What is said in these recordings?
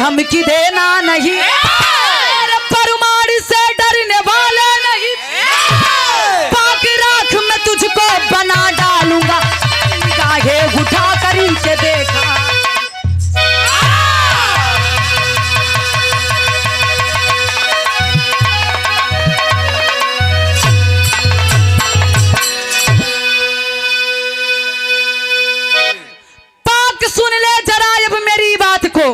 धमकी देना नहीं, परमाणु से डरने वाले नहीं, पाक राख मैं तुझको बना डालूंगा, निगाहें उठा कर के देखा। सुन ले जरा अब मेरी बात को,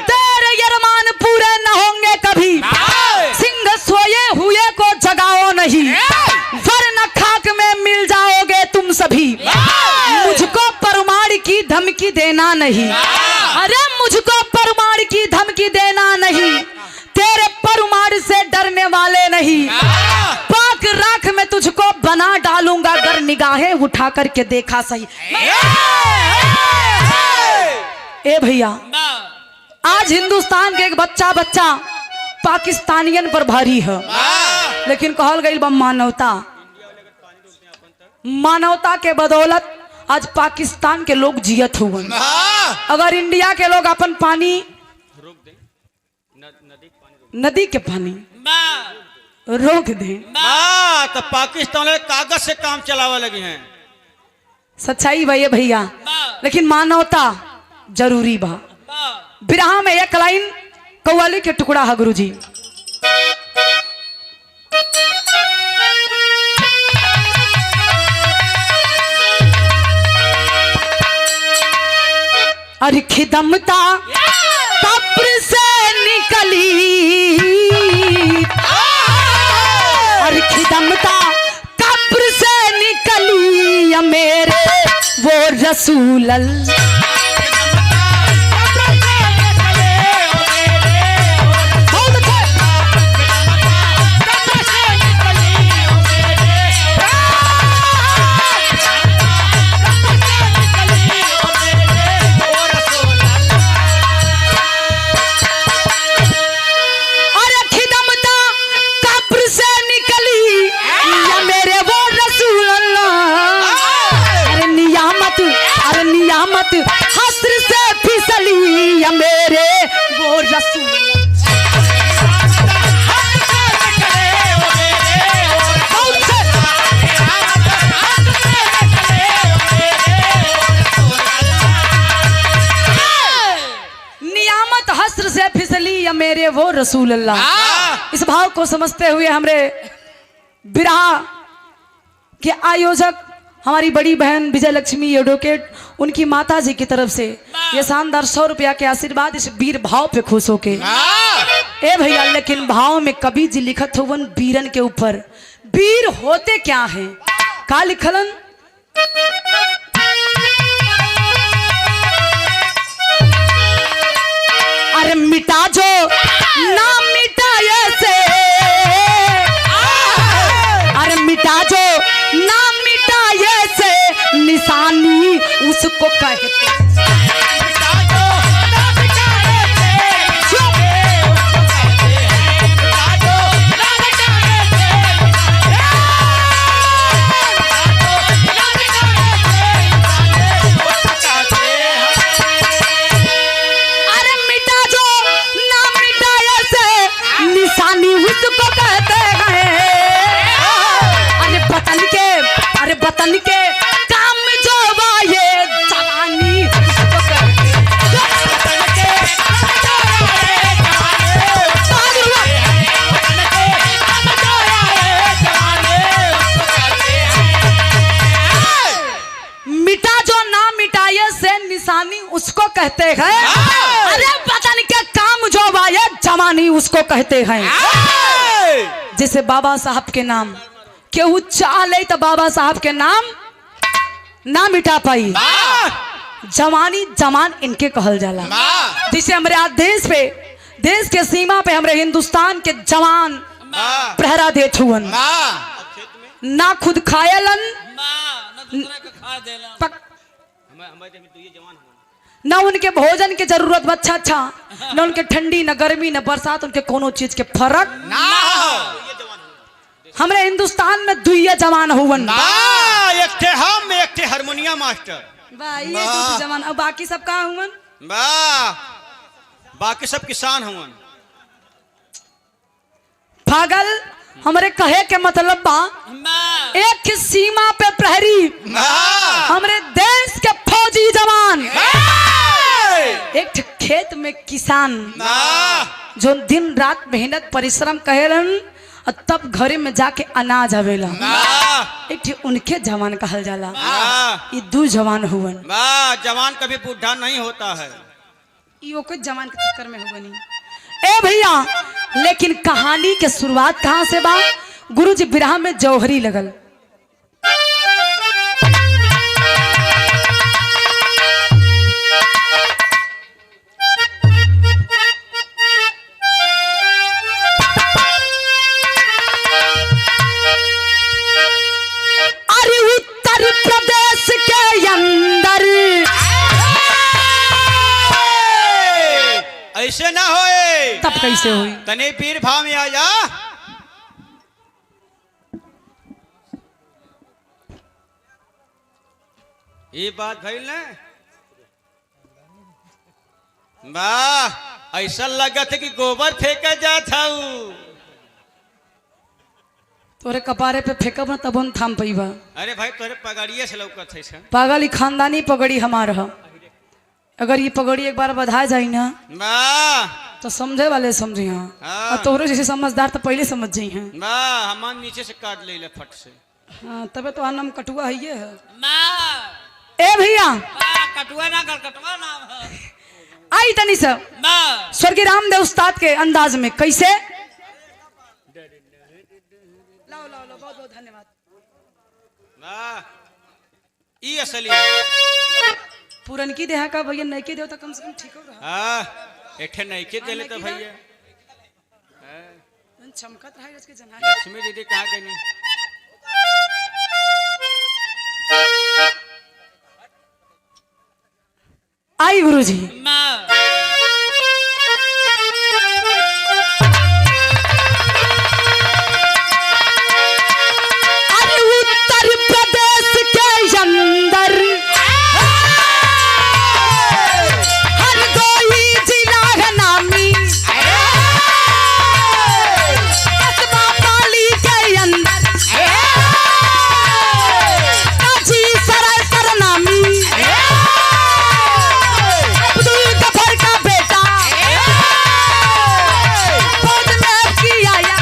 तेरे अरमान पूरे न होंगे कभी, सिंह सोए हुए को जगाओ नहीं, वरना खाक में मिल जाओगे तुम सभी। मुझको परमाणु की धमकी देना नहीं, अरे मुझको परमाणु की धमकी देना नहीं, तेरे परमाणु से डरने वाले नहीं, पाक राख में तुझको बना डालूंगा अगर निगाहें उठा करके देखा सही। ए भैया, आज हिंदुस्तान के एक बच्चा पाकिस्तानियन पर भारी है, लेकिन कहल गई मानवता के बदौलत आज पाकिस्तान के लोग जियत हुए। अगर इंडिया के लोग अपन पानी नदी के पानी रोक दे तो पाकिस्तान कागज से काम चलावे लगे हैं। सच्चाई भाई भैया, लेकिन मानवता जरूरी बा। बिरहा में एक लाइन कव्वाली के टुकड़ा है गुरुजी। अरे खिदमता कब्र से निकली, अरे खिदमता कब्र से निकली या मेरे वो रसूल अल्लाह। हस्र से फिसली या मेरे वो रसूल। नियामत हस्र से फिसली या मेरे वो रसूल अल्लाह। इस भाव को समझते हुए हमरे बिरहा के आयोजक हमारी बड़ी बहन विजय लक्ष्मी एडवोकेट, उनकी माता जी की तरफ से ये शानदार 100 रुपया के आशीर्वाद इस वीर भाव पे खुश होके। ए भैया, लेकिन भाव में कवि जी लिखत होवन वीरन के ऊपर। वीर होते क्या हैं? का लिखलन? अरे मिटा जो ना मिटाए से, अरे मिटा जो ना मिटाए से निशानी उसको कहते। अरे मिटा जो ना मिटाए से निशानी उसको कहते हैं। अरे बतन के काम जो वाये जवानी उसको मिटा जो ना मिटाए से निशानी उसको कहते हैं। अरे बतन के काम जो वाये जवानी उसको कहते हैं। जैसे बाबा साहब के नाम केहू चाह ले तो बाबा साहब के नाम ना मिटा पाई। जवानी जमान इनके कहल जाला। जिसे हमारे आज देश के सीमा पे हमारे हिंदुस्तान के जवान पहरा देत हुवन, ना खुद खायलन न उनके भोजन के जरूरत बच्चा अच्छा, न उनके ठंडी न गर्मी न बरसात, उनके कोनो चीज के फर्क ना हो। हमरे हिंदुस्तान में दुइया जवान हुवन, एक थे हम, एक थे हारमोनिया मास्टर। ये जवान, अब बाकी सब कहाँ हुवन? बाकी सब किसान हुवन। पागल, हमरे कहे के मतलब बा एक सीमा पे प्रहरी, हमरे देश के फौजी जवान, एक खेत में किसान जो दिन रात मेहनत परिश्रम कहेलन और तब घरे में जाके अनाज आवेला, एक उनके जवान कहल जाला। ये दो जवान हुवन। जवान कभी बूढ़ा नहीं होता है। यो कोई जवान के चक्कर में हुआ नहीं। ए भैया, लेकिन कहानी के शुरुआत कहाँ से बा? गुरुजी बिरहा में जौहरी लगल। अरे उत्तर प्रदेश के अंदर ऐसे ना होए। तब कैसे हुई? तने पीर भाव में आ जा। ये बात भइल ने। वाह, ऐसा लगत है कि गोबर फेंका जात हूँ। तोरे कपारे पे फेंकब न तब हम थाम पैबा। अरे भाई तोरे पगड़िए से लौकत है। पागल, ही खानदानी पगड़ी हमार ह। अगर ये पगड़ी एक बार बधा जाई ना तो समझे वाले समझी। हाँ, और तोरे जैसे समझदार तो पहले समझ जाई हैं। हमार नीचे से काट ले फट से। हाँ, तबे तो नाम कटुआ है ये है। ए भैया, कटुआ ना कर, कटुआ नाम है। आई तनी सब स्वर्गीय रामदेव उस्ताद के अंदाज में कैसे। लाओ लाओ लाओ, बहुत बहुत धन्यवाद। ई असली पूरन की देहा का भैया, नई के देव तो कम से कम ठीक हो रहा। एठे नहीं के देले तो भैया चमकत रहा इसके जना। लक्ष्मी दीदी कहाँ गई? आई गुरुजी। अरे उत्तर प्रदेश के अंदर हरदोई जिला है नामी, कस्बा पाली के अंदर काजी सराय सरनामी, अब्दुल गफर का बेटा फौज में की आया,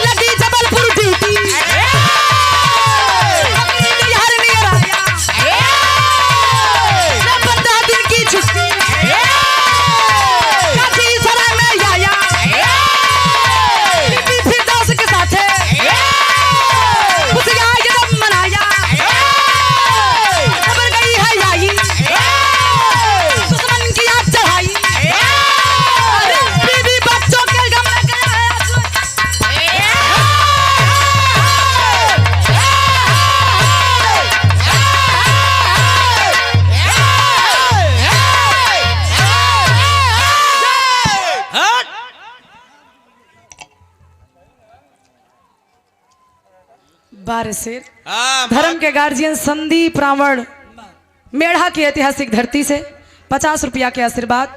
लगी जबलपुर ड्यूटी, बिहार नियर आया, 15 दिन की छुट्टी, काजी सराय में आया, बीबी फिरदौस के साथ खुशियाँ एकदम मनाया, खबर गई है आई, दुश्मन की आग चढ़ाई, अरे बीबी बच्चों के गम में गया है हट। बार शेर धर्म के गार्जियन संदीप रावण मेढ़ा की ऐतिहासिक धरती से 50 रुपया के आशीर्वाद।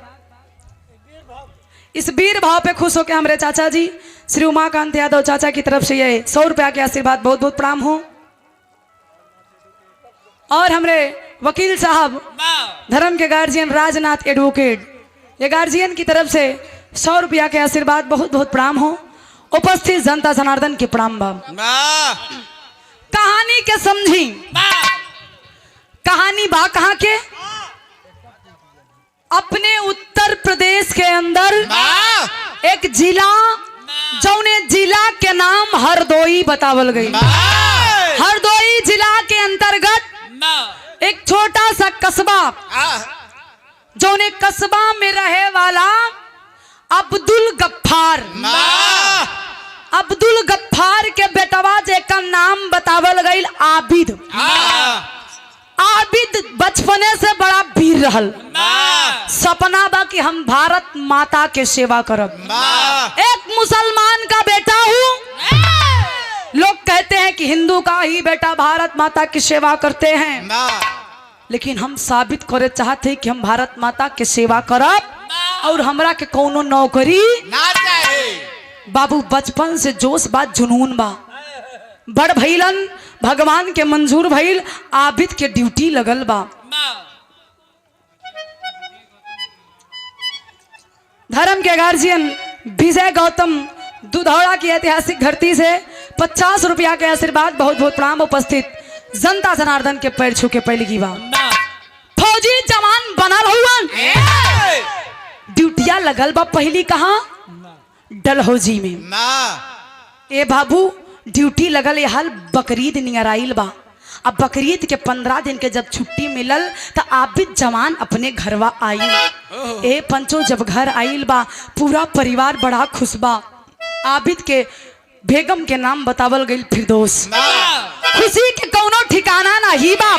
इस वीर भाव पे खुश होकर हमारे चाचा जी श्री उमाकांत यादव चाचा की तरफ से ये 100 रुपया के आशीर्वाद बहुत बहुत प्रणाम हो। और हमारे वकील साहब धर्म के गार्जियन राजनाथ एडवोकेट, ये गार्जियन की तरफ से 100 रुपया के आशीर्वाद बहुत बहुत प्रणाम हो। उपस्थित जनता जनार्दन के प्रणाम भाव। कहानी के समझी। कहानी बा कहाँ के? अपने उत्तर प्रदेश के अंदर एक जिला, जौने जिला के नाम हरदोई बतावल गई। हरदोई जिला के अंतर्गत एक छोटा सा कस्बा, जौने कस्बा में रहे वाला अब्दुल गफ्फार, अब्दुल गफ्फार के बेटवा जेका नाम बतावल गई आबिद। आबिद बचपने से बड़ा वीर रहल। सपना बा कि हम भारत माता के सेवा करब। एक मुसलमान का बेटा हूँ। लोग कहते हैं कि हिंदू का ही बेटा भारत माता की सेवा करते हैं। लेकिन हम साबित करे चाहते कि हम भारत माता के सेवा करब और हमरा के कोनो नौकरी ना चाहे बाबू बचपन से जोश बा जुनून बा बड़ भइलन भगवान के मंजूर भइल आबिद के ड्यूटी लगल बा धर्म के गार्जियन विजय गौतम दुधौड़ा की ऐतिहासिक धरती से 50 रुपया के आशीर्वाद बहुत बहुत प्रणाम उपस्थित जनता जनार्दन के पैर छू के पहली बा फौजी जवान बनल हुआ ड्यूटिया लगल बा पहली कहा डलहौजी में ना ए बाबू ड्यूटी लगल ये हाल बकरीद नियर आइल बा अब बकरीद के 15 दिन के जब छुट्टी मिलल तो आबिद जवान अपने घरवा आइल ए पंचो जब घर आइल बा पूरा परिवार बड़ा खुश बा आबिद के बेगम के नाम बतावल गई फिरदौस खुशी के कोनो ठिकाना नहीं बा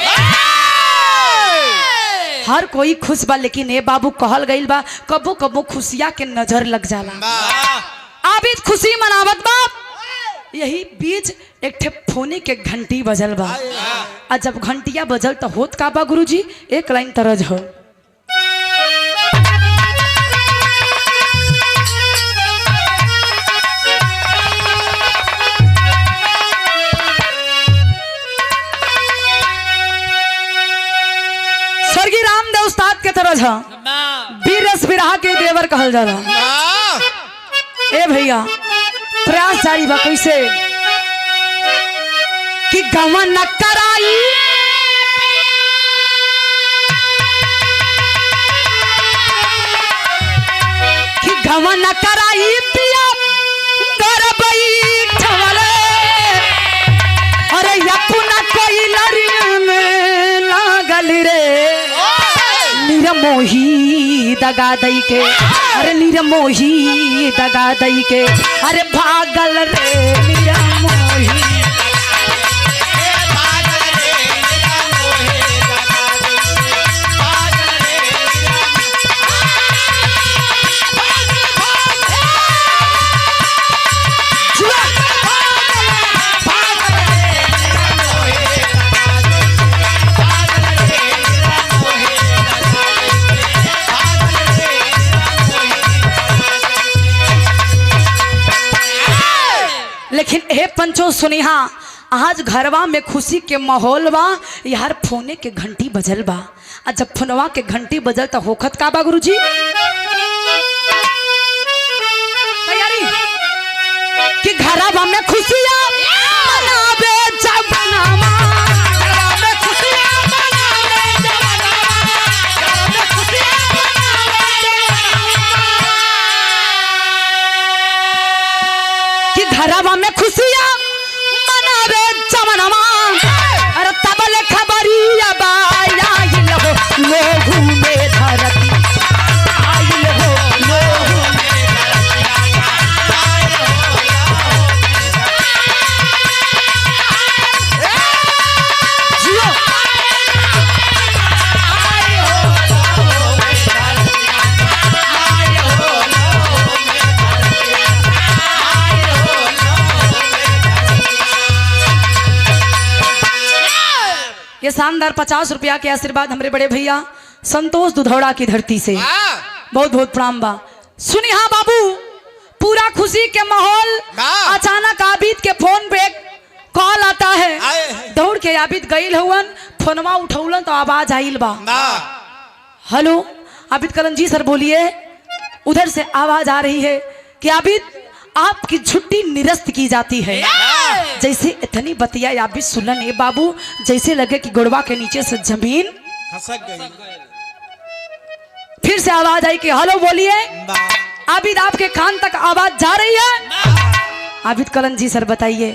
हर कोई खुश बा लेकिन ए बाबू कहल गई बा कबो कबो खुशिया के नजर लग जाला आबिद खुशी मनावत बा यही बीच एक ठे फोने के घंटी बजल बा आ जब घंटिया बजल तो होत का बा गुरुजी एक लाइन तरज हो स्वर्गीय रामदेव उस्ताद के तरज है वीर रस बिरहा के देवर कहल जाला ए भैया प्रयास जारी बा कैसे कि गमन कराई कि गमन कराई पिया घर बैठवले अरे अपना कोई लड़ियन लागल रे निरमोही दगा दई के अरे निरमोही दगा दई के अरे भागल रे निरमोही लेकिन हे पंचो सुनिहा आज घरवा में खुशी के माहौल बा यार फोने के घंटी बजल बा आ जब फोनवा के घंटी बजल तो होखत का बा गुरुजी तैयारी कि घरवा में खुशियां मनावे जवनवा घरवा में खुशियां मनावे जवनवा घरवा में खुशियां कि घरवा में खुशियां मनावे जवनवा अरे तबल खबरिया बाया आइल हो लोहू में धरती आइल हो लोहू में जियो ये शानदार 50 रुपया के आशीर्वाद हमारे बड़े भैया संतोष दुधौड़ा की धरती से बहुत बहुत प्रणाम बा सुनी हाँ बाबू पूरा खुशी के माहौल अचानक आबिद के फोन पे कॉल आता है दौड़ के आबिद गईल हुवन फोनवा उठौलन तो आवाज आइल बा हेलो आबिद कलन जी सर बोलिए उधर से आवाज आ रही है कि आबिद आपकी छुट्टी निरस्त की जाती है जैसे इतनी बतिया आबिद सुनन ए बाबू जैसे लगे कि गुड़वा के नीचे से जमीन खसक गई फिर से आवाज आई कि हेलो बोलिए आबिद आपके कान तक आवाज जा रही है आबिद कलन जी सर बताइए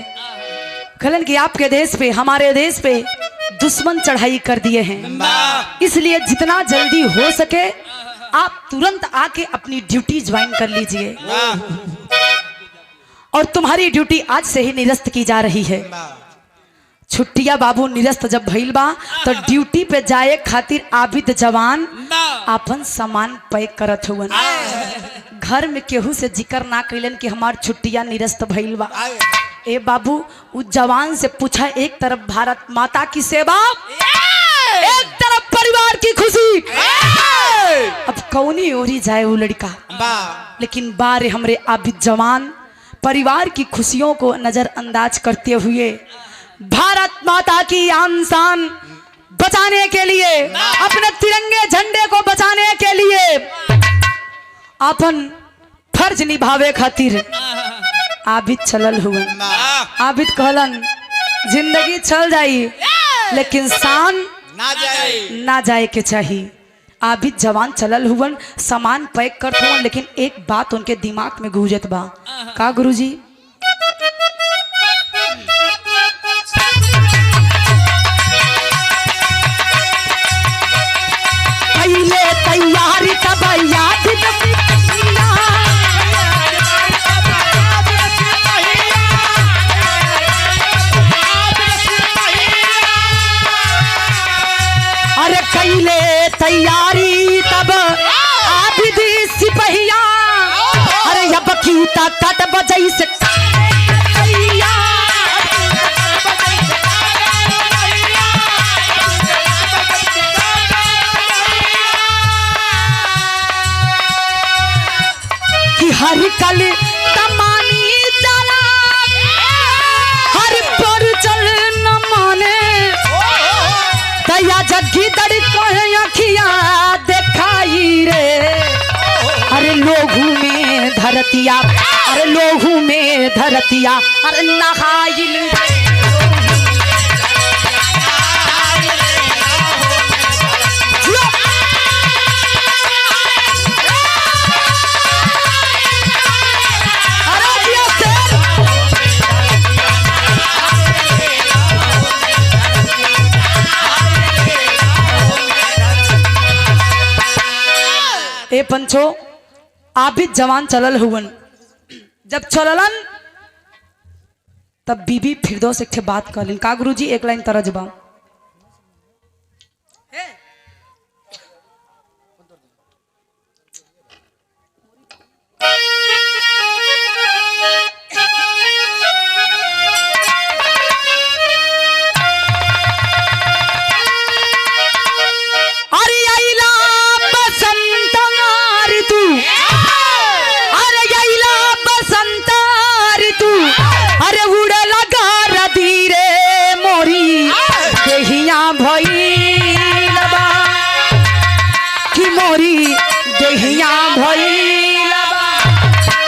कलन कि आपके देश पे हमारे देश पे दुश्मन चढ़ाई कर दिए हैं इसलिए जितना जल्दी हो सके आप तुरंत आके अपनी ड्यूटी ज्वाइन कर लीजिए और तुम्हारी ड्यूटी आज से ही निरस्त की जा रही है छुट्टिया बाबू निरस्त जब भइल बा तो ड्यूटी पे जाए खातिर आबिद जवान अपन सामान पैक करत हुवन घर में केहू से जिक्र ना कैलन कि हमार छुट्टिया निरस्त भइल बा ए बाबू उस जवान से पूछा एक तरफ भारत माता की सेवा एक तरफ परिवार की खुशी। अब कौनी ओरी जाए वो लड़का, वाह लेकिन बारे हमरे आबिद जवान परिवार की खुशियों को नजरअंदाज करते हुए भारत माता की आन शान बचाने के लिए, अपने तिरंगे झंडे को बचाने के लिए, अपन फर्ज निभावे खातिर आबिद चलल हुए। आबिद कहलन जिंदगी चल जाई लेकिन शान ना जाए के चाहिए। आबिद जवान चलल हुवन, सामान पैक करत हुवन, लेकिन एक बात उनके दिमाग में गूंजत बा। का गुरुजी? पहले तैयारी तब याद अरे कैले तैयारी तब आबिद सिपहिया, अरे अब की कट बजई से कि हर कल तमानी चला हर पर चल न माने दया जग्गी दड़ी अखिया देखाई रे। अरे लोहू में धरतिया, अरे लोहू में धरतिया, अरे नहाइल ए पंचो। आबिद जवान चलल हुवन, जब चललन तब बीबी फिरदौस एक बात कहलिन। का गुरुजी? एक लाइन तरजबा।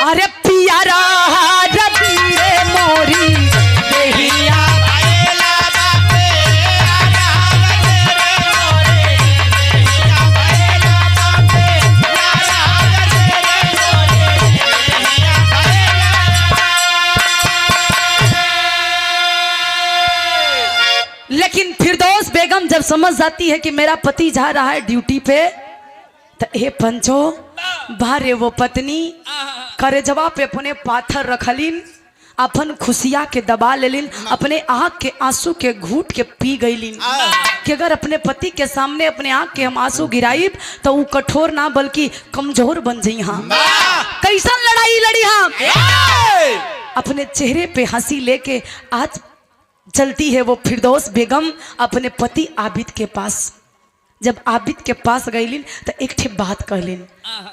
अरे पियारा मोरी देहिया लेकिन फिरदौस बेगम जब समझ जाती है कि मेरा पति जा रहा है ड्यूटी पे, तो हे पंचो बारे वो पत्नी करे जवाब पे अपने पाथर रखलिन, अपन खुशिया के दबा लेलिन, अपने आँख के आंसू के घूट के पी गईलिन कि अगर अपने पति के सामने अपने आँख के हम आंसू गिराइब तो वो कठोर ना बल्कि कमजोर बन जाई। हाँ कैसन लड़ाई लड़ी हाँ। अपने चेहरे पे हंसी लेके आज चलती है वो फिरदौस बेगम अपने पति आबिद के पास। जब आबिद के पास गईलिन तो एक ठे बात कहलिन,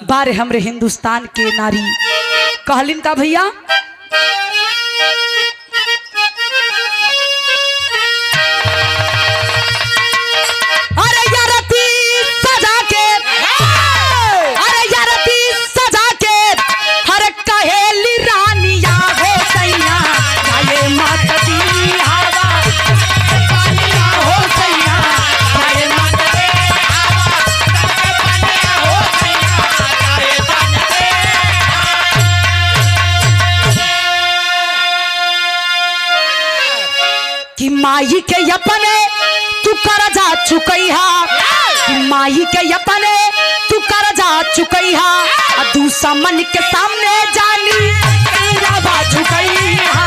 बारे हमरे हिंदुस्तान के नारी कहलिन का भैया अरे यारती सजा के, अरे यारती सजा के हर कहेली रानिया हो सैया जाए माता दी हवा हो सैया जाए माता कि माई के अपने तू कर जा चुकैहा, कि माई के अपने तू कर जा चुकैहा, दूसरा मन के सामने जानी तेरा बा चुकैहा।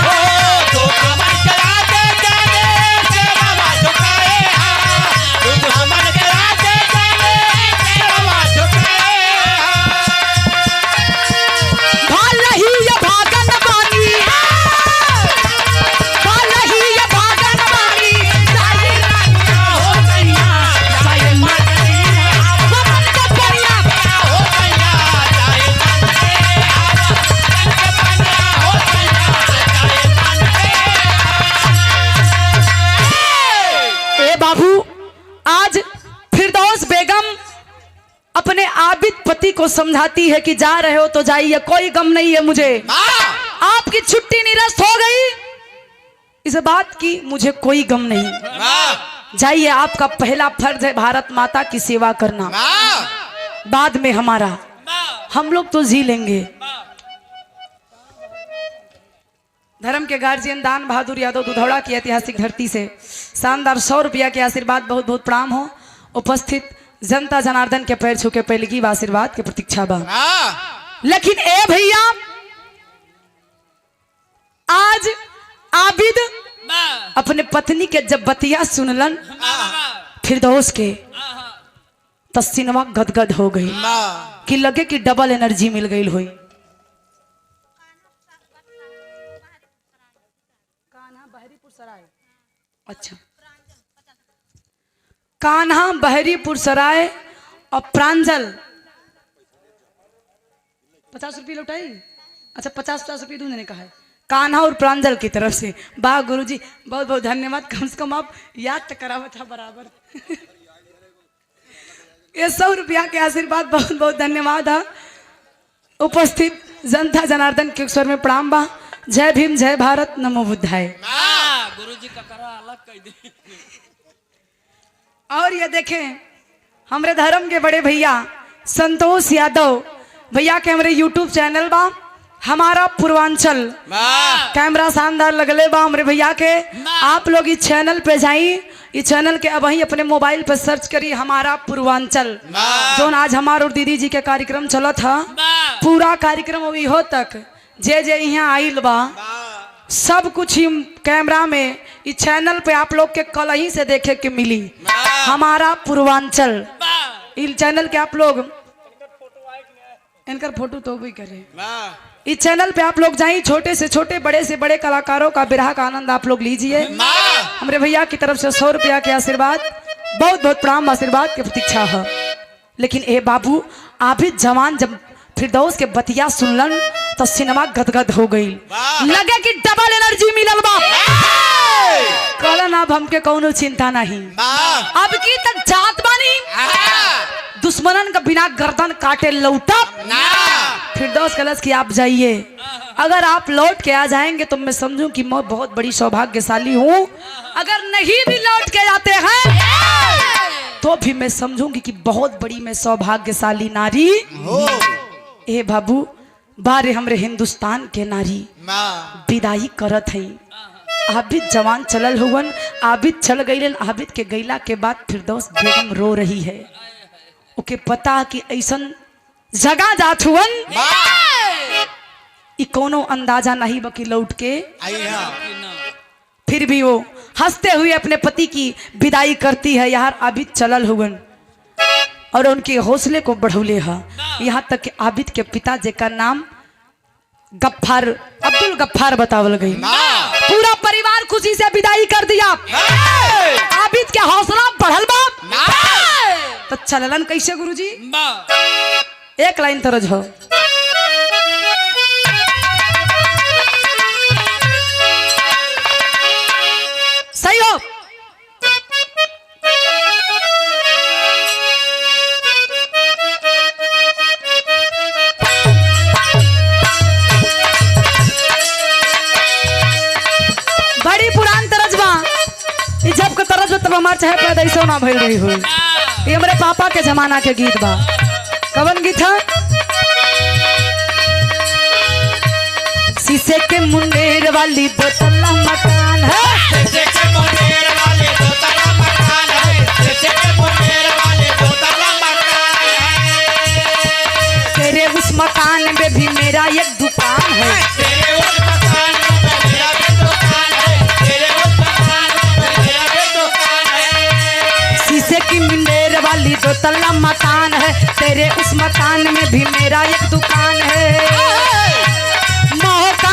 पति को समझाती है कि जा रहे हो तो जाइए, कोई गम नहीं है मुझे, आपकी छुट्टी निरस्त हो गई इस बात की मुझे कोई गम नहीं। जाइए, आपका पहला फर्ज है भारत माता की सेवा करना, बाद में हमारा, हम लोग तो जी लेंगे। धर्म के गार्जियन दान बहादुर यादव दुधौड़ा की ऐतिहासिक धरती से शानदार 100 रुपया के आशीर्वाद बहुत बहुत प्रणाम हो। उपस्थित जनता जनार्दन के पैर छू के पहलगी आशीर्वाद के प्रतीक्षा बा। लेकिन ए भैया, आज आबिद अपने पत्नी के जब बतिया सुनलन फिरदौस के, तो सिनेमा गदगद हो गई कि लगे कि डबल एनर्जी मिल गई हुई। अच्छा, कान्हा बहरीपुर सराय और प्रांजल 50 रुपये लौटाई। अच्छा, 50-50 रुपये दूसरे ने कहा है, कान्हा और प्रांजल की तरफ से। वाह गुरुजी, बहुत बहुत धन्यवाद। कम से कम आप याद तो करावा था बराबर। ये 100 रुपया के आशीर्वाद बहुत बहुत धन्यवाद है। उपस्थित जनता जनार्दन के स्वर में प्रणाम बा। जय भीम, जय भारत, नमो बुद्धाय। गुरुजी का करा अलग कर दे। और ये देखें, हमारे धर्म के बड़े भैया संतोष यादव भैया के हमारे YouTube चैनल बा हमारा पूर्वांचल, कैमरा शानदार लगले बा हमारे भैया के। आप लोग इस चैनल पे जाई, इस चैनल के अब ही अपने मोबाइल पे सर्च करी हमारा पूर्वांचल, जो आज हमारे और दीदी जी के कार्यक्रम चला था। पूरा कार्यक्रम अभी हो तक जे जे यहाँ आइल बा सब कुछ ही कैमरा में इस चैनल पे आप लोग के कल ही से देखे के मिली। हमारा पूर्वांचल इस चैनल के आप लोग इनकर फोटो तो भी करे। इस चैनल पे आप लोग जाइए, छोटे से छोटे बड़े से बड़े कलाकारों का बिरहा का आनंद आप लोग लीजिए। हमारे भैया की तरफ से 100 रुपया के आशीर्वाद, बहुत बहुत प्रणाम, आशीर्वाद की प्रतीक्षा है। लेकिन ए बाबू, आबिद जवान जब फिरदौस के बतिया सुनलन तो सिनेमा गदगद हो गई, लगे कि डबल एनर्जी मिलल बा। कहलन अब हमके कौनो चिंता नहीं, अब की तक जात बानी, दुश्मनन का बिना गर्दन काटे लौटब। फिरदौस कलश की आप जाइए, अगर आप लौट के आ जाएंगे तो मैं समझूं कि मैं बहुत बड़ी सौभाग्यशाली हूँ। अगर नहीं भी लौट के आते हैं तो भी मैं समझूंगी कि बहुत बड़ी मैं सौभाग्यशाली नारी। ए बाबू, बारे हमरे हिंदुस्तान के नारी विदाई करत है। आबिद जवान चलल हुवन, आबिद चल गईलन। आबिद के गईला के बाद फिरदौस बेगम रो रही है। ओके पता कि ऐसन जगह जात हुवन ई कोनो अंदाजा नहीं बकी लौट के। फिर भी वो हंसते हुए अपने पति की विदाई करती है। यार आबिद चलल हुवन और उनके हौसले को बढ़ौले है। यहाँ तक कि आबिद के पिता जेका नाम गफ्फार, अब्दुल गफ्फार बतावल गई। पूरा परिवार खुशी से विदाई कर दिया। आबिद के हौसला बढ़ल बा। तो चललन कैसे गुरुजी? एक लाइन तरज हो। सही हो। बड़ी पुरान तरज बा। जब के तरज तब हमार चाहे पैदा ऐसा ना भइल रही हो। ये हमारे पापा के जमाना के गीत बा। कवन गीत है? शीशे के मुंडेर वाली दो तल्ला मकान है, शीशे के मुंडेर वाली दो तल्ला मकान है, शीशे के मुंडेर वाली दो तल्ला मकान है। तेरे उस मकान में भी मेरा एक दुकान है, तेरे उस मकान में मेरा एक दुकान है, तेरे उस मकान में मेरा एक दुकान है। शीशे की मुंडेर वाली दो तल्ला मकान है, तेरे उस मकान में भी मेरा एक दुकान है। मौका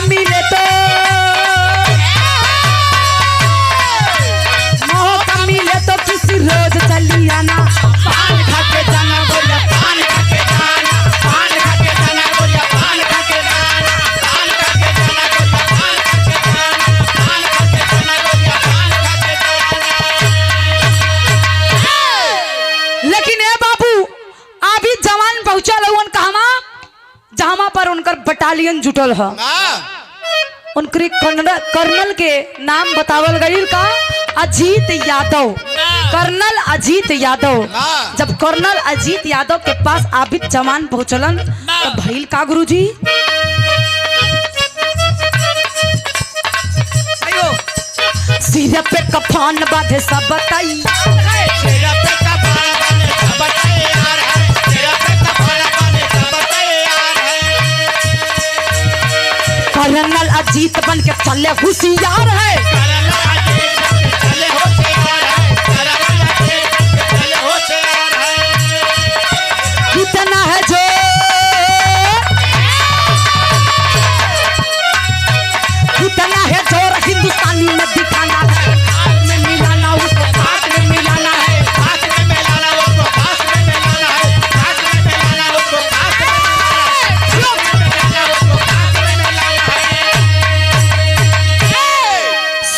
मिले तो किसी रोज चली आना, पान खा के जाना बोलिया, पान खा के जाना, पान खा के जाना बोलिया, पान खा के जाना, पान खा के जाना बोलिया, पान खा के जाना, पान खा के जाना बोलिया, पान खा के जाना। लेकिन ए बाबू, अभी जवान पहुंचा लोगन उनकर बटालियन जुटल है। उनके कर्नल के नाम बतावल गई का अजीत यादव। कर्नल अजीत यादव। जब कर्नल अजीत यादव के पास आबिद जवान पहुंचलन तो भइल का गुरुजी, सिर पे कफान बांधे सब बताई, कर्नल अजीत बन के चले होशियार है। कितना है जो कितना है जोर हिंदुस्तानी में दिखाना है, हाथ में मिलाना उसको, हाथ में मिलाना है, हाथ में मिलाना उसको, हाथ में मिलाना है, हाथ में मिलाना उसको, हाथ में मिलाना उसको, हाथ में मिलाना है।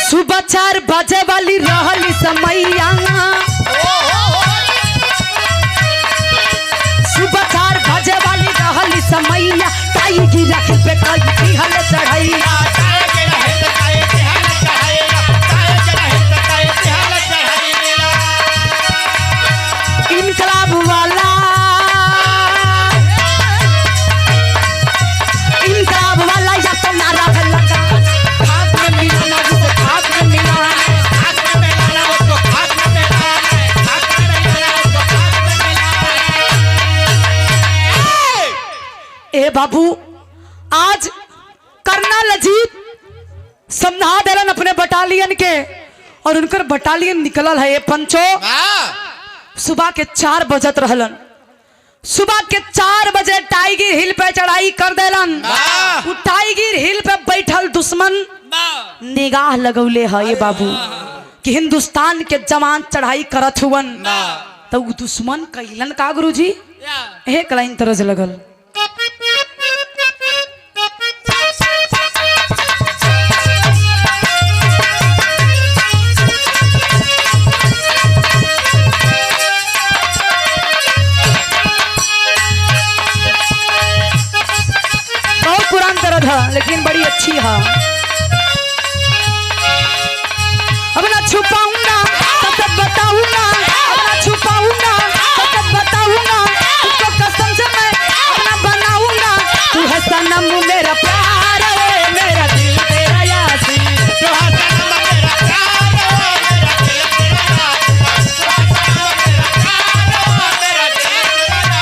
सुबह 4 बजे वाली रहली समैया, सुबह 4 बजे वाली रहली समैया, टाई गिरा के पे कई हल चढ़ैया, इनकलाब वाला, इनकलाब वाला या तो नारा लगा, हाथ में मिलाना उसको, हाथ में मिलाना है, हाथ में मिलाना उसको, हाथ में मिलाना है, हाथ में मिलाना उसको, हाथ में मिलाना है। ए बाबू, आज कर्नल अजीत समझा देलन अपने बटालियन के, और उनकर बटालियन निकलल है। पंचो सुबह के 4 बजत रहलन, सुबह के 4 बजे टाइगर हिल पे चढ़ाई कर देलन। वो टाइगर हिल पे बैठल दुश्मन निगाह लगौले है ये बाबू कि हिंदुस्तान के जवान चढ़ाई करत हुवन, तो वो दुश्मन कहलन का गुरुजी, एक लाइन तरस लगल, लेकिन बड़ी अच्छी है। अब ना छुपाऊंगा तो सब बताऊंगा, अब ना छुपाऊंगा तो सब बताऊंगा, तुझको कसम से मैं अपना बनाऊंगा, तू है सनम मेरा प्यार, मेरा दिल तेरा यासीन, तू है सनम मेरा प्यार, मेरा दिल तेरा यासीन, मेरा प्यार, मेरा दिल तेरा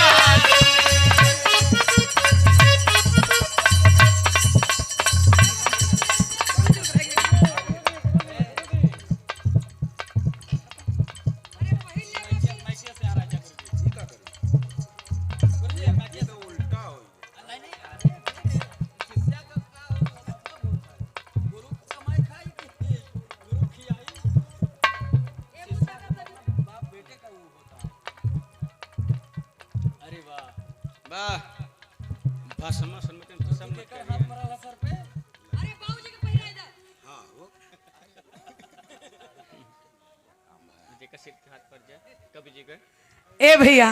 ए भैया,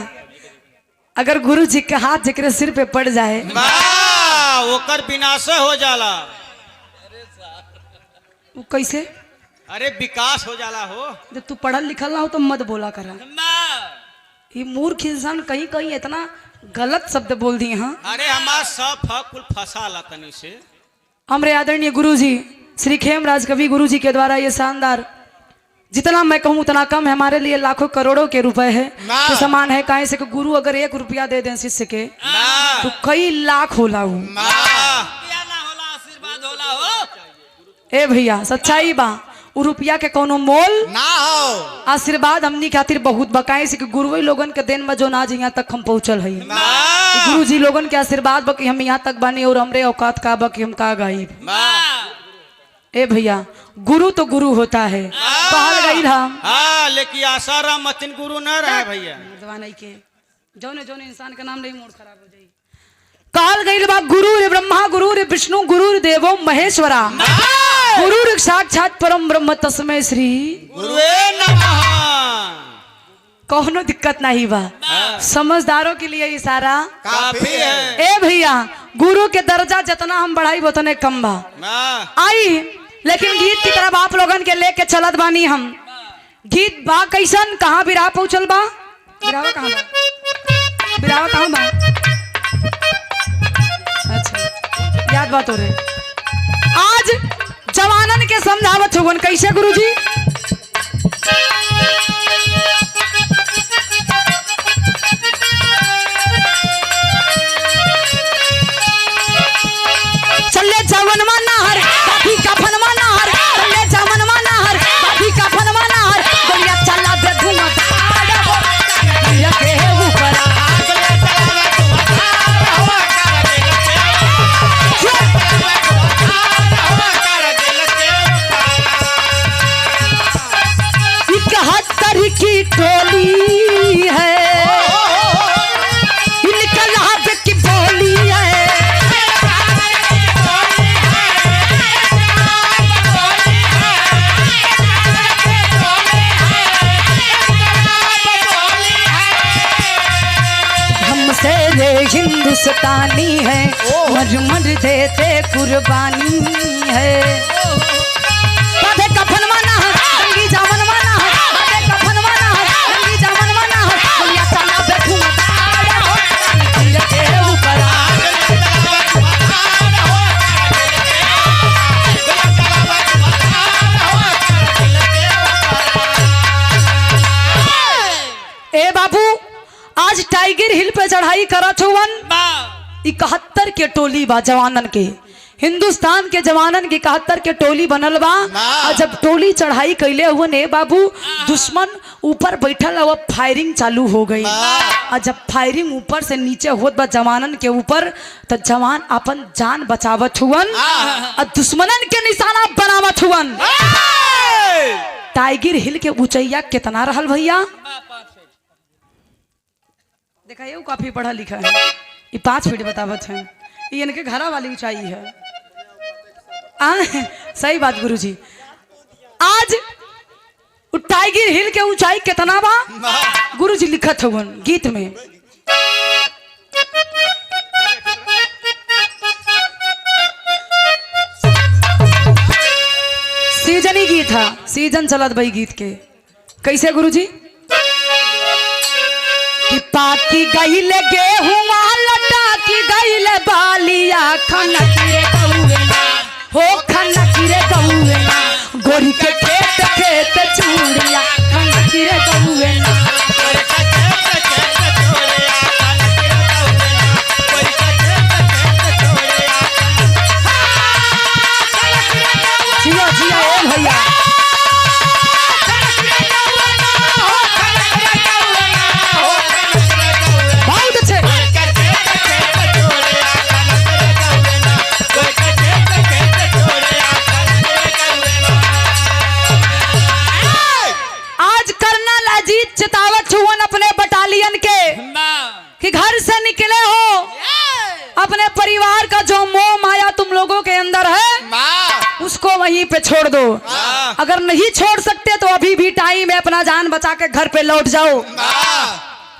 अगर गुरु जी के हाथ जेकरे सिर पे पड़ जाए ओकर विनाश हो जाला। वो कैसे? अरे विकास हो जाला हो। जब तू पढ़ल लिखल ना हो तो मत बोला करा। ये मूर्ख इंसान कहीं कहीं इतना गलत शब्द बोल दिए। हाँ, अरे हमारा सब फकुल फसाला तनी से। हमारे आदरणीय गुरु जी श्री खेमराज कवि गुरु जी के द्वारा ये शानदार, जितना मैं कहूँ उतना कम है, हमारे लिए लाखों करोड़ों के रुपए है तो समान है। काहे से कि गुरु अगर 1 रुपया दे दें शिष्य के तो कई लाख होला हो। ए भैया सच्चाई बा, उ रुपया के कोनो मोल ना हो। आशीर्वाद हमनी खातिर बहुत बकाए से कि गुरुई लोगन के देन में जो ना यहाँ तक हम पहुँचल है। गुरु जी लोगन के आशीर्वाद बा कि हम यहाँ तक बने, और हमरे औकात का बा कि हम का गाई। ए भैया, गुरु तो गुरु होता है, कहल गई था। हाँ, लेकिन आसाराम मतिन गुरु न रहे भैया। के जौने जौने इंसान का नाम नहीं मूड खराब हो जाए। कहल गई बा गुरु रे ब्रह्मा, गुरु रे विष्णु, गुरु रे देवो महेश्वरा, गुरु रे साक्षात परम ब्रह्म तस्मै श्री गुरुवे नमः। कोनो दिक्कत नहीं बा, समझदारों के लिए इशारा काफी है। ए भैया, गुरु के दर्जा जितना हम बढ़ाई उतने कम बा आई। लेकिन गीत की तरफ आप लोगन के लेके चलत बानी हम। गीत बा कैसन, कहाँ बिराह पहुंचल बा, बिरावा कहाँ बा, बिरावा कहाँ बा? अच्छा याद बात हो रहे। आज जवानन के समझावत हुवन कैसे गुरुजी। चले जवन नहर बाकी का फनमा नहर, चले जवन नहर बाकी का फनमा नहर, गोलियां चला दे धुआं ये के ऊपर की टोली है, इनका लाभ की बोली है। हमसे रे हिंदुस्तानी है, मर मर देते कुर्बानी है। बाधे कफन माना है, रंगी जामन माना है, बाधे कफन माना है, रंगी जामन माना है, गोलियां चला बैठूं तीर के ऊपर। ए बाबू आज टाइगर हिल पे चढ़ाई करत हुवन 71 के टोली बा जवानन के, हिंदुस्तान के जवानन के 71 के टोली बनल बा। और जब टोली चढ़ाई कैले हुए ने बाबू, दुश्मन ऊपर बैठल और फायरिंग चालू हो गई। और जब फायरिंग ऊपर से नीचे होत बा जवानन के ऊपर, तो जवान अपन जान बचावत हुवन और दुश्मनन के निशाना बनावत हुवन। टाइगर हिल के ऊंचाइया कितना रहल भैया, देखा ये काफी पढ़ा लिखा है, ये 5 फीट बतावत है, ये इनके घरा वाली ऊंचाई है। सही बात गुरुजी। आज टाइगर हिल के ऊंचाई कितना बा गुरुजी लिखत हुवन गीत में। सीजन ही गीत था, सीजन चलत भाई गीत के। कैसे गुरुजी? कि पाकी गईले गेहूं लटा की गईले बालिया, खनक रे गौवे हो खनक रे गौवे, गोरी के खेत खेत चूड़िया, खनक रे गौवे। जिया जिया ओ भैया, अपने बटालियन के कि घर से निकले हो, अपने परिवार का जो मोह माया तुम लोगों के अंदर है उसको वहीं पे छोड़ दो। अगर नहीं छोड़ सकते तो अभी भी टाइम है, अपना जान बचा के घर पे लौट जाओ,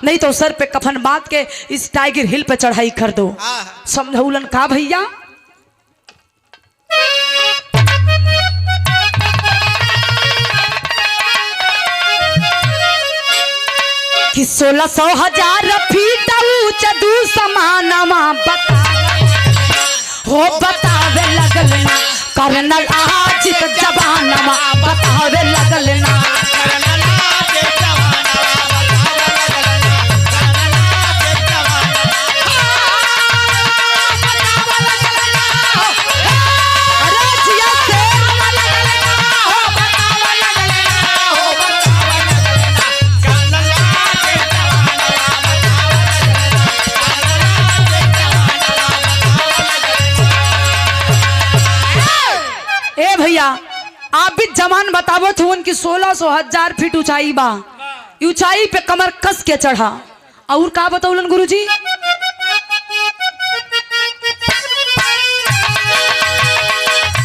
नहीं तो सर पे कफन बांध के इस टाइगर हिल पे चढ़ाई कर दो। समझौलन का भैया? कि 1600,000 फीट ऊंचा दू समानमा बतावे लगल ना, कर्नल आजित जवानमा बतावे लगल ना। भैया आप भी जवान बतावो थे उनकी 1600,000 फीट ऊंचाई बा, ऊंचाई पे कमर कस के चढ़ा। और का बताउलन गुरुजी?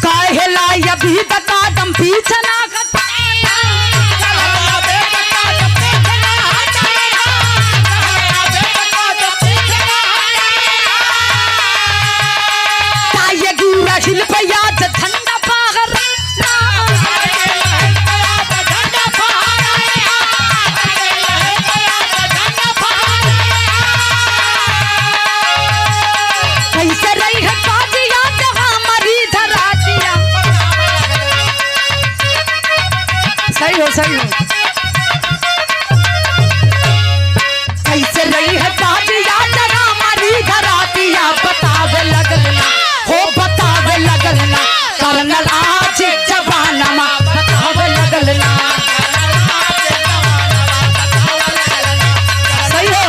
काहेला अभी बता दम पीछे ना सही हो। कैसे रही है बाजिया जरा मारी धरातिया बतावे लगल ना हो बतावे लगल ना करनल आज जवानमा बतावे लगल ना सही हो।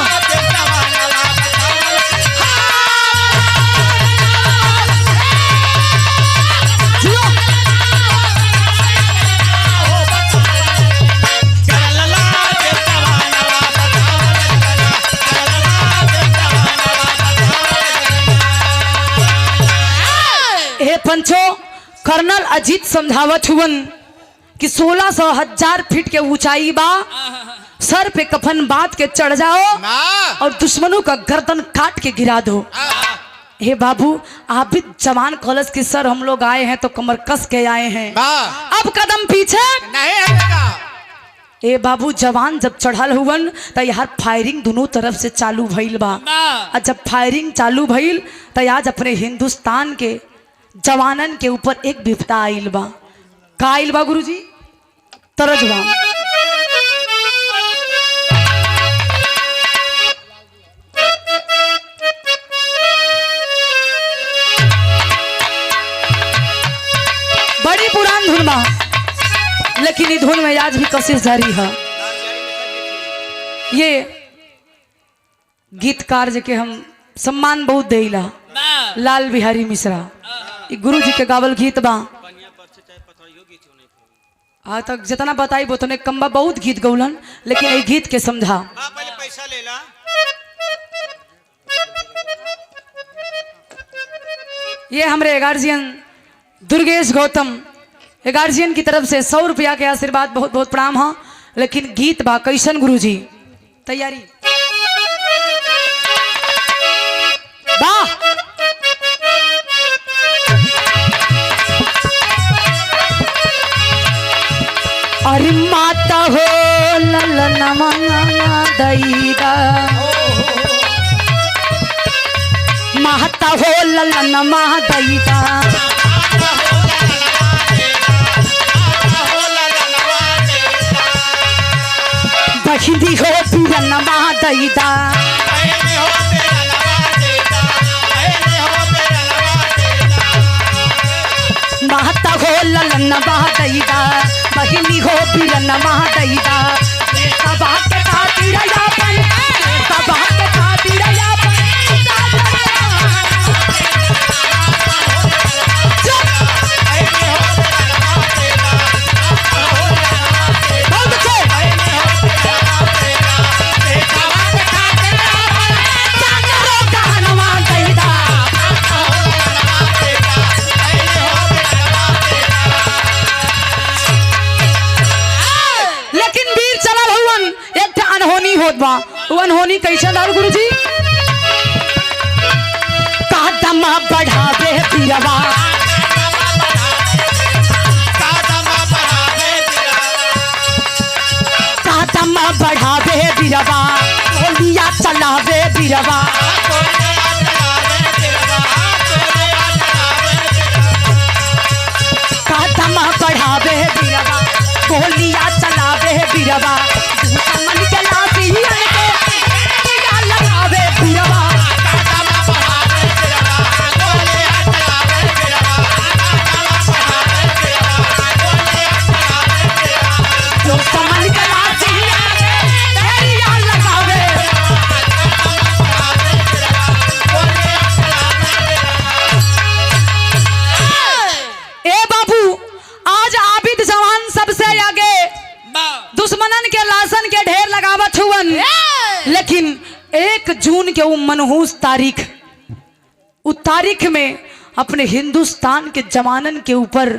पंचो कर्नल अजीत समझावत हुवन कि 1600 फीट के ऊंचाई बा, सर पे कफन बांध के चढ़ जाओ और दुश्मनों का गर्दन काट के गिरा दो। हे बाबू आप भी जवान कॉलेज के सर हम लोग आए हैं तो कमर कस के आए हैं, अब कदम पीछे नहीं हटेगा। ए बाबू जवान जब चढ़ल हुवन तो यार फायरिंग दोनों तरफ से चालू भइल बा। और जब फायरिंग चालू भइल तो आज अपने हिंदुस्तान के जवानन के ऊपर एक विपदा आइल बा। का आइल बा गुरुजी? तरजबा बड़ी पुरान धुन बा, लेकिन इस धुन में आज भी कोशिश जारी है। ये गीतकार के हम सम्मान बहुत देला, लाल बिहारी मिश्रा, गुरु जी के गावल गीत बा। आज तक जितना बताई वो तो कम बा, बहुत गीत गौलन, लेकिन ये गीत के समझा। पहले पैसा ले ला। ये हमारे गार्जियन दुर्गेश गौतम गार्जियन की तरफ से 100 रुपया के आशीर्वाद बहुत बहुत प्रणाम है। लेकिन गीत बा कैसन गुरु जी? तैयारी वाह। अरे माता हो ललनमा दैदा, माता हो ललनमा दैदा, बहिनी हो पिरनमा दैदा, माता हो ललनमा दैदा, बहिनी हो पिरनमा दैदा, सबा के खातिर यापन, सबा के खातिर यापन, अनहोनी कैसे दारू गुरु जी? कदम बढ़ावे बिरवा, कदम बढ़ावे बिरवा, गोलियां चलावे बिरवा, कदम बढ़ावे बिरवा, गोलियां चलावे बिरवा, दुश्मन के लाठी लगावे बिरवा, दुश्मन के लाठी लगावे। ए बाबू आज आबिद जवान सबसे आगे दुश्मनन के लाशन के ढेर लगावत हुवन, लेकिन 1 जून के वो मनहूस तारीख, उस तारीख में अपने हिंदुस्तान के जवानन के ऊपर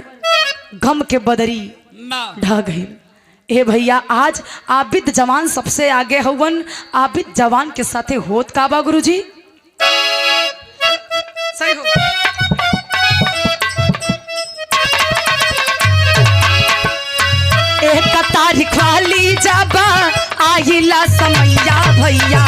गम के बदरी ढह गई। ए भैया आज आबिद जवान सबसे आगे हुवन, आबिद जवान के साथे होत काबा गुरुजी? सही हो। एक तारीख वाली जब आइला समैया भैया,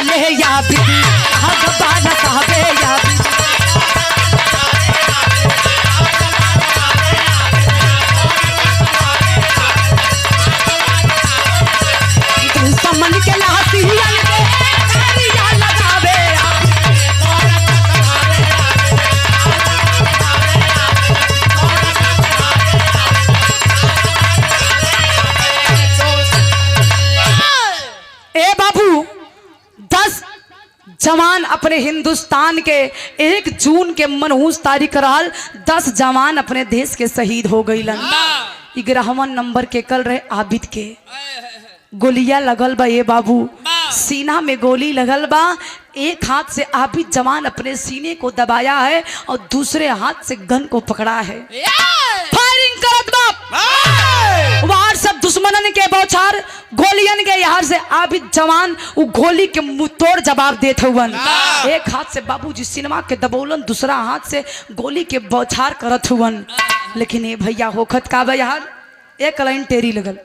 साले या बीती भगवान साहबे या बीती दुश्मन के लासियन के तारिया लगावे ए बाबू 10 जवान अपने हिंदुस्तान के 1 जून के मनहूस तारीख रहल 10 जवान अपने देश के शहीद हो गईलन। 11वां नंबर के कल रहे आबिद के गोलियां लगल बा। ये बाबू सीना में गोली लगल बा। एक हाथ से आबिद जवान अपने सीने को दबाया है और दूसरे हाथ से गन को पकड़ा है। फायरिंग करत बाप वार सब दुश्मनन के बौछार गोलियन के यार से आबिद जवान वो गोली के मुंह तोड़ जवाब देते हुवन। एक हाथ से बाबूजी सिनेमा के दबोलन दूसरा हाथ से गोली के बौछार करत हुवन। लेकिन ये भैया होखत का बा यार एक लाइन टेरी लगल।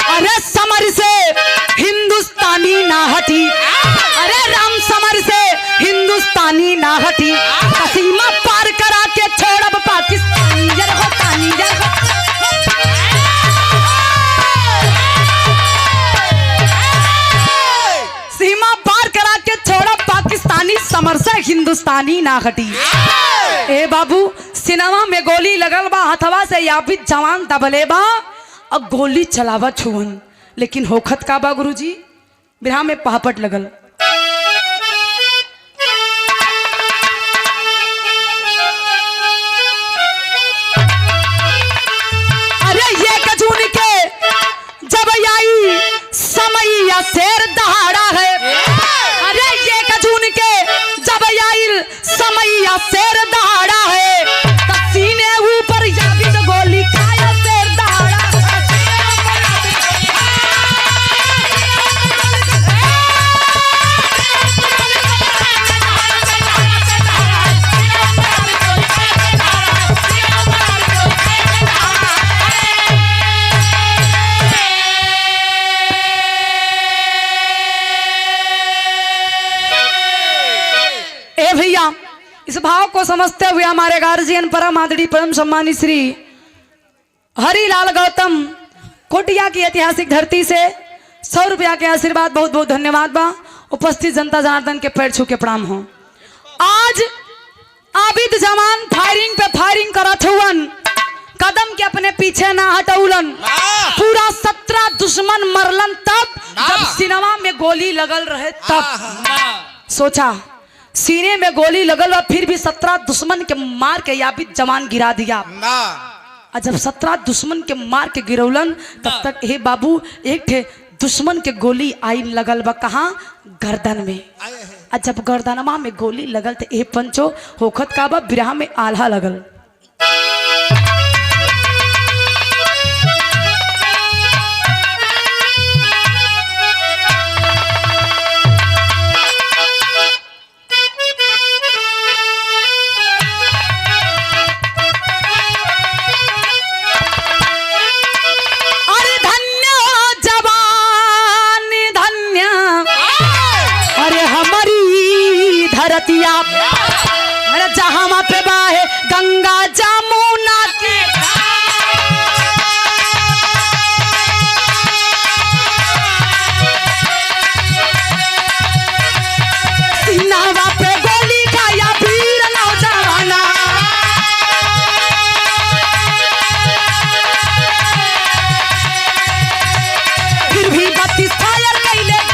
अरे समर से हिंदुस्तानी ना हटी, अरे राम समर से हिंदुस्तानी ना हटी, सीमा पार करा के छोड़ब पाकिस्तानी जर हो तानी जर हो। सीमा पार करा के छोड़ब पाकिस्तानी समर से हिंदुस्तानी ना हटी। ए बाबू सिनेमा में गोली लगल बा हथवा से याबिद जवान दबले बा अब गोली चलावत हुवन। लेकिन होखत का बा गुरुजी बिरहा में पहापट लगल। अरे ये कजून के जब आई समैया शेर दहाड़ा है। अरे ये कजून के जब आई समैया शेर दहाड़ा है सीने ऊपर याबिद गोली खाया शेर दहाड़ा। ए भैया इस भाव को समझते हुए हमारे गार्जियन परम आदरणीय परम सम्मानित श्री हरिलाल गौतम कोटिया की ऐतिहासिक धरती से 100 रुपया के आशीर्वाद बहुत बहुत धन्यवाद बा। उपस्थित जनता जनार्दन के पैर छू के प्रणाम हो। आज आबिद जवान फायरिंग पे फायरिंग करत हुवन कदम के अपने पीछे ना हटौलन। पूरा 17 दुश्मन मरलन तब जब सिनेमा में गोली लगल रहे तब। सोचा सीने में गोली लगल और फिर भी 17 दुश्मन के मार के याबिद जवान गिरा दिया। और जब 17 दुश्मन के मार के गिरौलन तब तक हे बाबू एक थे दुश्मन के गोली आई लगल बा कहाँ गर्दन में। और जब गर्दनमा में गोली लगल तो ए पंचो होखत का बा बिरहा में आल्हा लगल। अरे जहां पे बाहे गंगा जमुना के सीनावा पे गोली खाया वीर नौजवाना। फिर भी 32 फायर कैले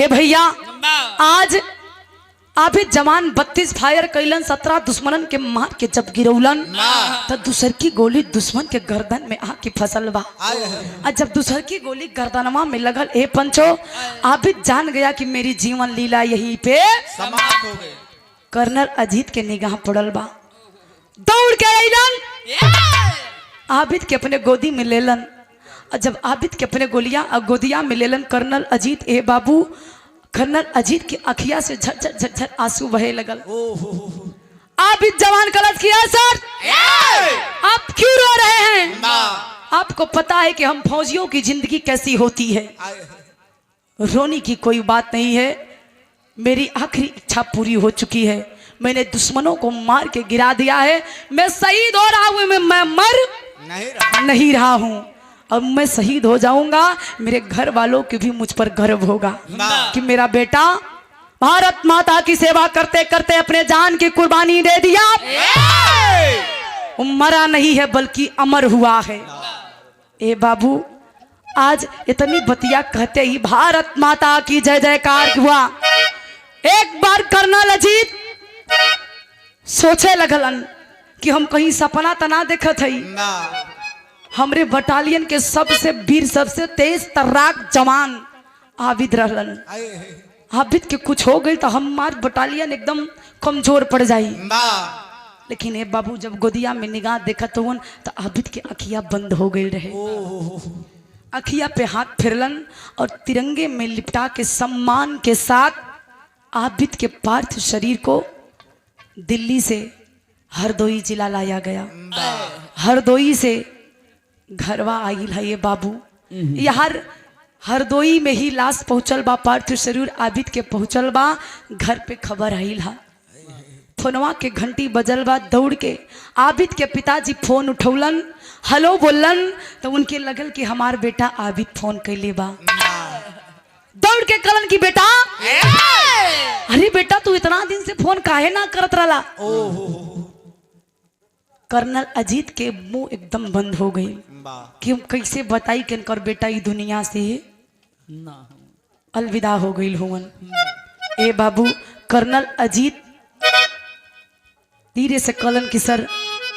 भैया बा आज अभी जवान 32 फायर कैलन 17 दुश्मनन के मार के जब गिरौलन तो दूसर की गोली दुश्मन के गर्दन में आके फसल बा। और जब दूसर की गोली गर्दनमा में लगल ए पंचो आबिद जान गया कि मेरी जीवन लीला यहीं पे समाप्त हो गए। कर्नल अजीत के निगाह पड़ल बा। दौड़ के अइलन आबिद के अपने गोदी में लेलन। और जब आबिद के अपने गोदिया में लेलन कर्नल अजीत ए बाबू कर्नल अजीत की अखिया से झरझर झरझर आंसू बहे लगल। आबिद जवान कलश किया सर आप क्यों रो रहे हैं? आपको पता है कि हम फौजियों की जिंदगी कैसी होती है। रोने की कोई बात नहीं है, मेरी आखिरी इच्छा पूरी हो चुकी है। मैंने दुश्मनों को मार के गिरा दिया है। मैं शहीद हो रहा हूं, मैं मर नहीं रहा हूं। अब मैं शहीद हो जाऊंगा, मेरे घर वालों के भी मुझ पर गर्व होगा कि मेरा बेटा भारत माता की सेवा करते करते अपने जान की कुर्बानी दे दिया। वो मरा नहीं है बल्कि अमर हुआ है। ए बाबू आज इतनी बतिया कहते ही भारत माता की जय जयकार हुआ। एक बार कर्नल अजीत सोचे लगलन कि हम कहीं सपना तना देखत हई। हमरे बटालियन के सबसे वीर सबसे तेज तर्राक जवान आबिद रहलन। आबिद के कुछ हो गई तो हमार बटालियन एकदम कमजोर पड़ जाई। लेकिन ए बाबू जब गोदिया में निगाह देखत हुन तो आबिद के अखिया बंद हो गई रहे। अखिया पे हाथ फिरलन और तिरंगे में लिपटा के सम्मान के साथ आबिद के पार्थिव शरीर को दिल्ली से हरदोई जिला लाया गया। हरदोई से घरवा आइल है ये बाबू। यार हरदोई में ही लाश पहुंचल बा, पार्थिव शरीर आबिद के पहुंचल बा। घर पे खबर आइल हा, फोनवा के घंटी बजल बा। दौड़ के आबिद के पिताजी फोन उठौलन, हेलो बोलन तो उनके लगल कि हमार बेटा आबिद फोन कैले बा। दौड़ के कलन की बेटा अरे बेटा तू इतना दिन से फोन काहे ना करत रहा। कर्नल अजीत के मुंह एकदम बंद हो गई कि हम कैसे बताई कि इनकर बेटा ई दुनिया से अलविदा हो गई होवन। ए बाबू कर्नल अजीत धीरे से कलन की सर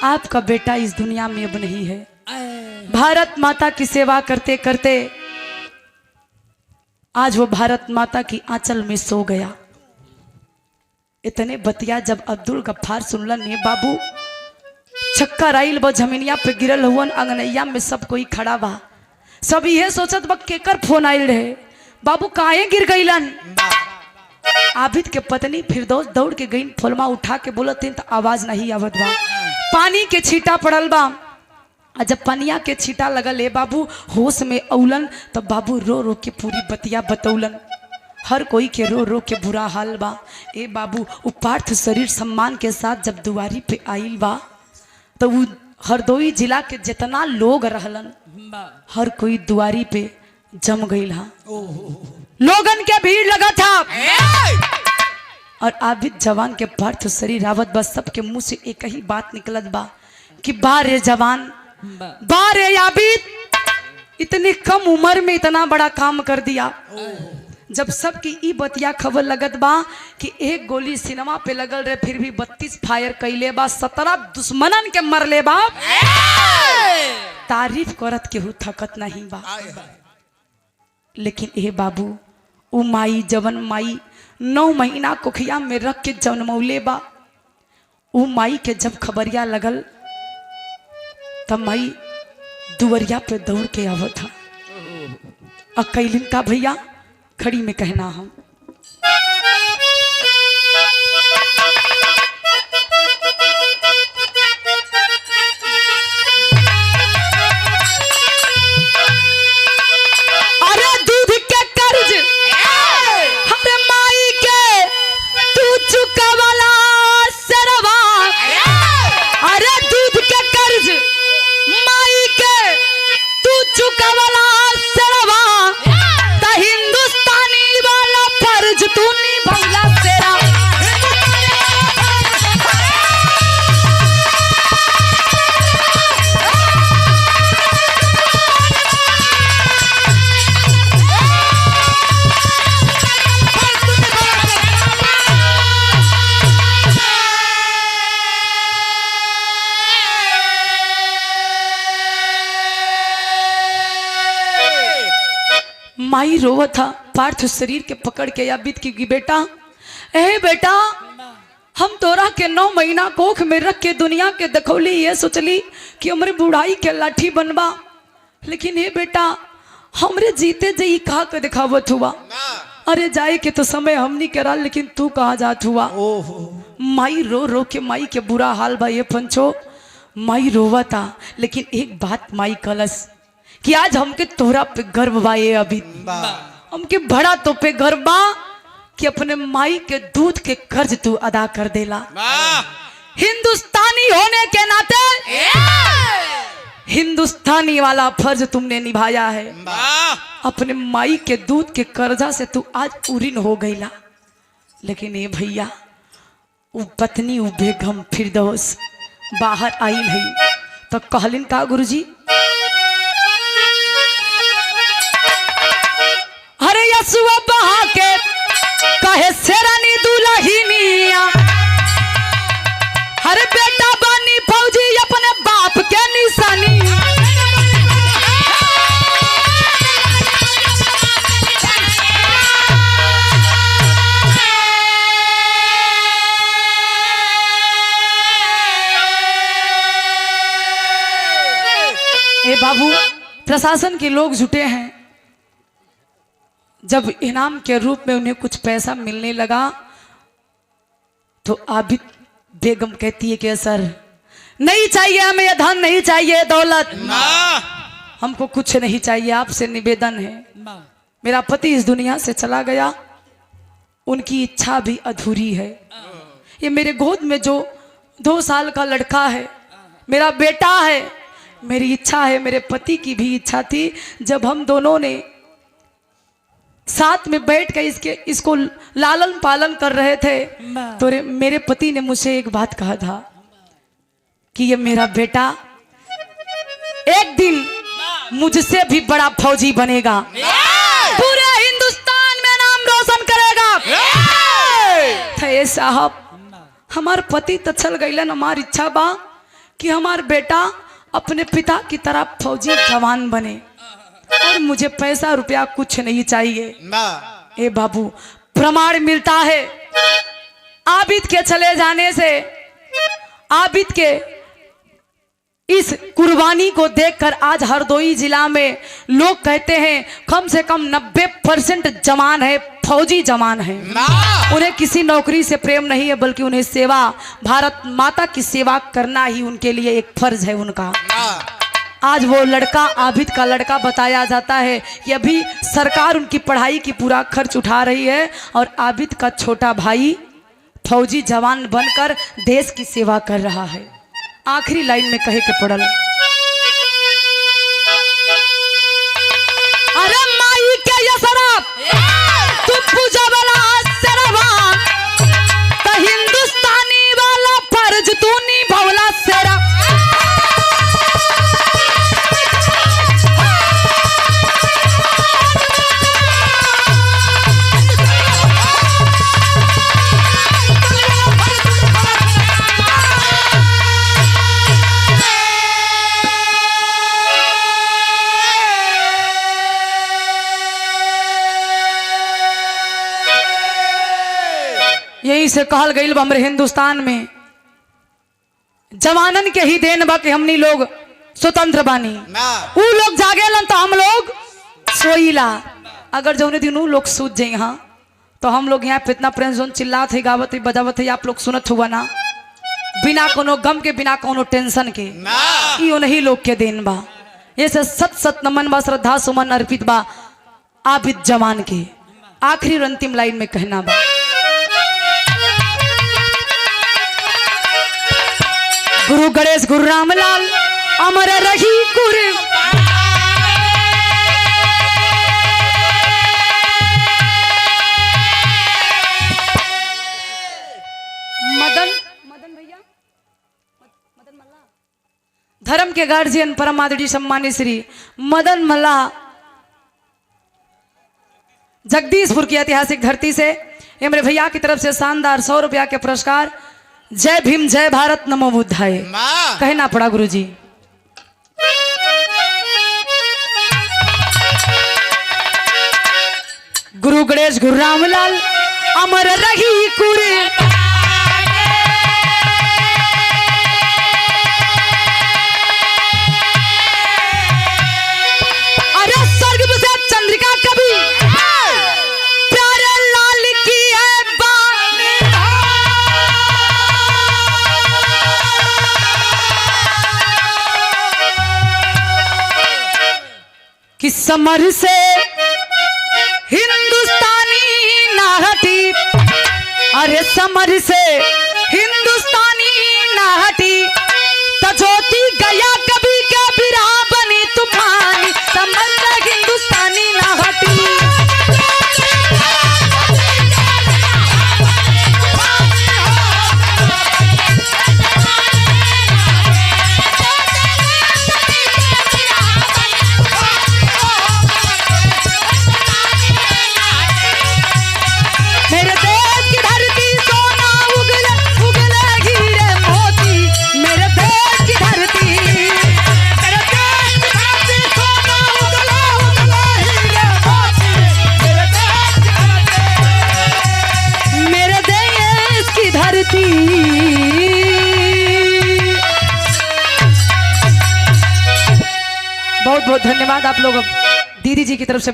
आपका बेटा इस दुनिया में अब नहीं है। भारत माता की सेवा करते करते आज वो भारत माता की आंचल में सो गया। इतने बतिया जब अब्दुल गफ्फार सुनलन ने बाबू चक्कर आइल बा, जमीनिया पे गिरल हुवन, अंगनैया में सब कोई खड़ा बा। सब ये सोचत बा केकर फोन आइल रहे, बाबू काहे गिर गईलन। आबिद के पत्नी फिरदौस दौड़ के गई, फोलमा उठा के बोलत तो आवाज नहीं आवत बा। पानी के छींटा पड़ल बा। जब पनिया के छींटा लगल ए बाबू होश में औलन तब बाबू रो रो के पूरी बतिया बतौलन। हर कोई के रो रो के बुरा हाल बा। ए बाबू पार्थिव शरीर सम्मान के साथ जब दुआरी पे आइल बा तो वो हरदोई जिला के जितना लोग रहलन हर कोई दुआरी पे जम गई हा। लोगन के भीड़ लगा था और आबिद जवान के पार्थिव शरीर आवत बा। सबके मुंह से एक ही बात निकलत बा कि बारे जवान बारे आबिद, इतनी कम उम्र में इतना बड़ा काम कर दिया। जब सबकी ई बतिया खबर लगत बा कि एक गोली सिनेमा पे लगल रहे फिर भी 32 फायर कैले बा, 17 दुश्मनन के मरले बा। तारीफ करत केहू थकत नहीं बा। लेकिन ए बाबू उ माई जवन माई 9 महीना कोखिया में रख के जन्मौले बा, उ माई के जब खबरिया लगल तब माई दुवरिया पे दौड़ के आवत था। अकेलिन का भैया खड़ी में कहना हम अरे दूध के कर्ज हमरे माई के तू चुकावला सरवा। अरे दूध के कर्ज माई के तू चुकावला सरवा। हिंदुस्तानी वाला माई रोवा था पार्थ शरीर के पकड़ के या बीत की बेटा, ए बेटा हम तोरा के 9 महीना कोख में रख के दुनिया के दखौली, ये सोचली कि हमरे बुढ़ाई के लाठी बनबा, लेकिन हे बेटा हमरे जीते जी कहा के दिखावत हुआ। अरे जाए के तो समय हमनी करा, लेकिन तू कहाँ जात हुआ। माई रो रो के माई के बुरा हाल बा ये पंचो। माई रोवा था, लेकिन एक बात माई कलस कि आज हमके तोरा पे गर्व बा, ये अभी हमके बड़ा तो पे गर्व बा कि अपने माई के दूध के कर्ज तू अदा कर देला। हिंदुस्तानी होने के नाते हिंदुस्तानी वाला फर्ज तुमने निभाया है। अपने माई के दूध के कर्जा से तू आज उरीन हो गईला। लेकिन ये भैया वो पत्नी वो बेगम फिरदौस बाहर आई है तो कहलिन का गुरुजी, अरे यसुआ बहा के कहे शेरानी दुल्हनिया, अरे बेटा बनी फौजी अपने बाप के निशानी। ए बाबू प्रशासन के लोग जुटे हैं। जब इनाम के रूप में उन्हें कुछ पैसा मिलने लगा तो आबिद बेगम कहती है कि सर नहीं चाहिए हमें ये धन, नहीं चाहिए दौलत, हमको कुछ नहीं चाहिए, आपसे निवेदन है। मेरा पति इस दुनिया से चला गया, उनकी इच्छा भी अधूरी है। ये मेरे गोद में जो 2 साल का लड़का है मेरा बेटा है, मेरी इच्छा है, मेरे पति की भी इच्छा थी। जब हम दोनों ने साथ में बैठ कर इसको लालन पालन कर रहे थे तो मेरे पति ने मुझे एक बात कहा था कि ये मेरा बेटा एक दिन मुझसे भी बड़ा फौजी बनेगा, पूरे हिंदुस्तान में नाम रोशन करेगा। थे साहब हमार पति तो चल गईलन, हमार इच्छा बा कि हमार बेटा अपने पिता की तरह फौजी जवान बने और मुझे पैसा रुपया कुछ नहीं चाहिए। ए बाबू प्रमाण मिलता है आबिद के चले जाने से, आबिद के इस कुर्बानी को देखकर आज हरदोई जिला में लोग कहते हैं कम से कम 90% जवान है, फौजी जवान है। उन्हें किसी नौकरी से प्रेम नहीं है, बल्कि उन्हें सेवा, भारत माता की सेवा करना ही उनके लिए एक फर्ज है उनका। आज वो लड़का आबिद का लड़का बताया जाता है कि अभी सरकार उनकी पढ़ाई की पूरा खर्च उठा रही है और आबिद का छोटा भाई फौजी जवान बनकर देश की सेवा कर रहा है। आखिरी लाइन में कहे के पड़ल, अरे माई के यसरा तू पूजा वाला सरवा तो हिंदुस्तानी वाला फर्ज तू निभावला सेरा। यही से कहल गई हमरे हिंदुस्तान में जवानन के ही देन बा कि हमनी लोग स्वतंत्र बानी। ऊ लोग जागेलन तो हम लोग सोईला। अगर जौने दिन ऊ लोग सूझ जाए हाँ तो हम लोग यहाँ पे इतना प्रेम जोन चिल्लात है, गावत है, बजावत है, आप लोग सुनत हुआ ना, बिना कोनो गम के, बिना कोनो टेंशन के। यो नहीं लोग के देन बा। ये से सत सत नमन बा, श्रद्धा सुमन अर्पित बा आबिद जवान के। आखिरी और अंतिम लाइन में कहना बा, गुरु गणेश गुरु रामलाल अमर रही गुरु। मदन भैया, मदन मल्ला, धर्म के गार्जियन परम आदरणीय सम्मानित श्री मदन मल्ला जगदीशपुर की ऐतिहासिक धरती से ये मेरे भैया की तरफ से शानदार 100 रुपया के पुरस्कार। जय भीम, जय भारत, नमो बुद्धाय कहना पड़ा गुरुजी। गुरु गणेश गुरु रामलाल अमर रही कुड़ी। अरे स्वर्ग से चंद्रिका कभी प्यारे लाल की है बात। कि समर से हिंदुस्तानी ना हटी, अरे समर से हिंदुस्तानी ना हटी, तो ज्योति गया कभी क्या बिरा बनी तूफानी। समर से हिंदुस्तानी ना हटी। मेरे देश की धरती सोना उगल उगल हीरे मोती। मेरे देश की धरती, मेरे देश की धरती सोना उगल उगल हीरे मोती। मेरे देश की धरती, मेरे देश की धरती। बहुत बहुत धन्यवाद आप लोग दीदी जी की तरफ से।